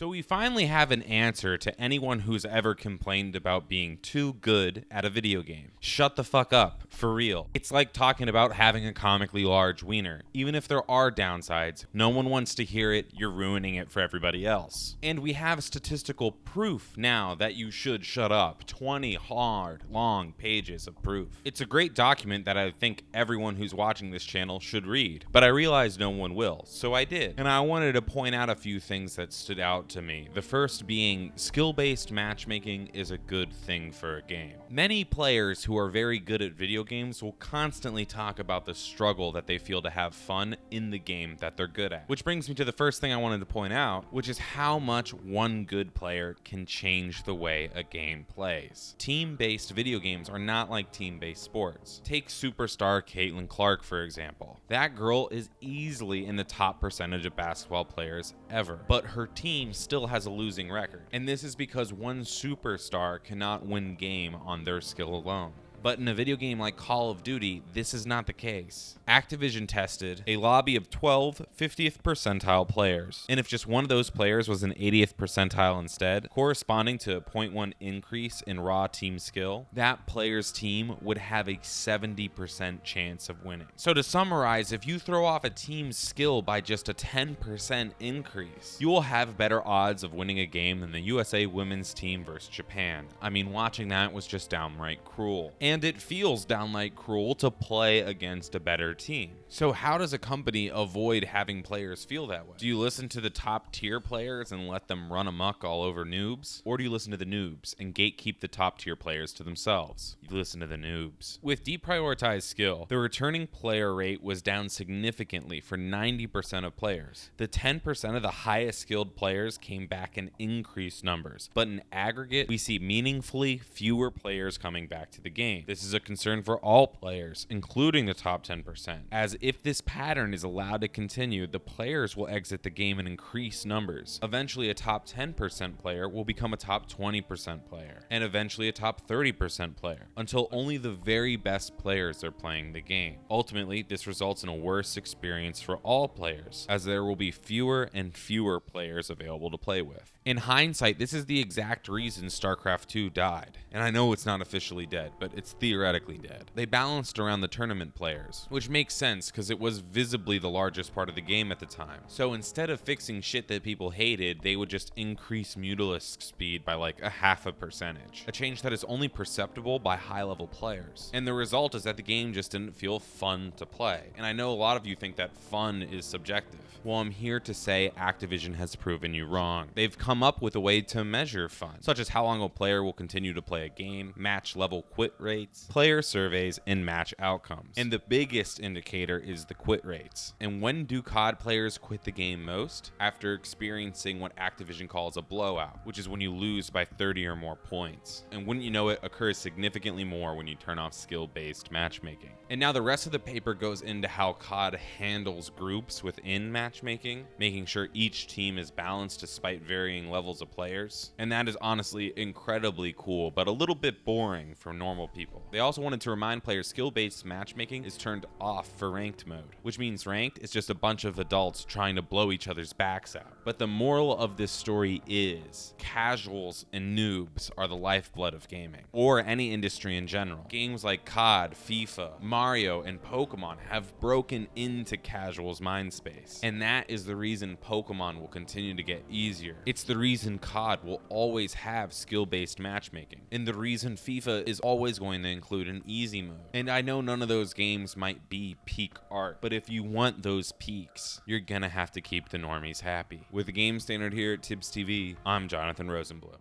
So we finally have an answer to anyone who's ever complained about being too good at a video game. Shut the fuck up, for real. It's like talking about having a comically large wiener. Even if there are downsides, no one wants to hear it, you're ruining it for everybody else. And we have statistical proof now that you should shut up. 20 hard, long pages of proof. It's a great document that I think everyone who's watching this channel should read, but I realized no one will, so I did. And I wanted to point out a few things that stood out to me. The first being skill-based matchmaking is a good thing for a game. Many players who are very good at video games will constantly talk about the struggle that they feel to have fun in the game that they're good at. Which brings me to the first thing I wanted to point out, which is how much one good player can change the way a game plays. Team-based video games are not like team-based sports. Take superstar Caitlin Clark, for example. That girl is easily in the top percentage of basketball players ever, but her team still has a losing record. And this is because one superstar cannot win game on their skill alone. But in a video game like Call of Duty, this is not the case. Activision tested a lobby of 12 50th percentile players, and if just one of those players was an 80th percentile instead, corresponding to a 0.1 increase in raw team skill, that player's team would have a 70% chance of winning. So to summarize, if you throw off a team's skill by just a 10% increase, you will have better odds of winning a game than the USA women's team versus Japan. I mean, watching that was just downright cruel. And it feels downright cruel to play against a better team. So how does a company avoid having players feel that way? Do you listen to the top tier players and let them run amok all over noobs? Or do you listen to the noobs and gatekeep the top tier players to themselves? You listen to the noobs. With deprioritized skill, the returning player rate was down significantly for 90% of players. The 10% of the highest skilled players came back in increased numbers, but in aggregate, we see meaningfully fewer players coming back to the game. This is a concern for all players, including the top 10%, as if this pattern is allowed to continue, the players will exit the game in increased numbers. Eventually, a top 10% player will become a top 20% player, and eventually a top 30% player, until only the very best players are playing the game. Ultimately, this results in a worse experience for all players, as there will be fewer and fewer players available to play with. In hindsight, this is the exact reason StarCraft 2 died. And I know it's not officially dead, but it's theoretically dead. They balanced around the tournament players, which makes sense because it was visibly the largest part of the game at the time. So instead of fixing shit that people hated, they would just increase Mutalisk speed by like a half a percentage. A change that is only perceptible by high-level players. And the result is that the game just didn't feel fun to play. And I know a lot of you think that fun is subjective. Well, I'm here to say Activision has proven you wrong. They've come up with a way to measure fun, such as how long a player will continue to play a game, match level quit rates, player surveys, and match outcomes. And the biggest indicator is the quit rates. And when do COD players quit the game most? After experiencing what Activision calls a blowout, which is when you lose by 30 or more points. And wouldn't you know it, occurs significantly more when you turn off skill-based matchmaking. And now the rest of the paper goes into how COD handles groups within matchmaking, making sure each team is balanced despite varying levels of players. And that is honestly incredibly cool, but a little bit boring for normal people. They also wanted to remind players skill-based matchmaking is turned off for ranked mode, which means ranked is just a bunch of adults trying to blow each other's backs out. But the moral of this story is casuals and noobs are the lifeblood of gaming, or any industry in general. Games like COD, FIFA, Mario, and Pokemon have broken into casuals' mind space. And that is the reason Pokemon will continue to get easier. It's the reason COD will always have skill-based matchmaking. And the reason FIFA is always going to include an easy mode. And I know none of those games might be peak art, but if you want those peaks, you're gonna have to keep the normies happy. With the game standard here at Tibbs TV, I'm Jonathan Rosenblum.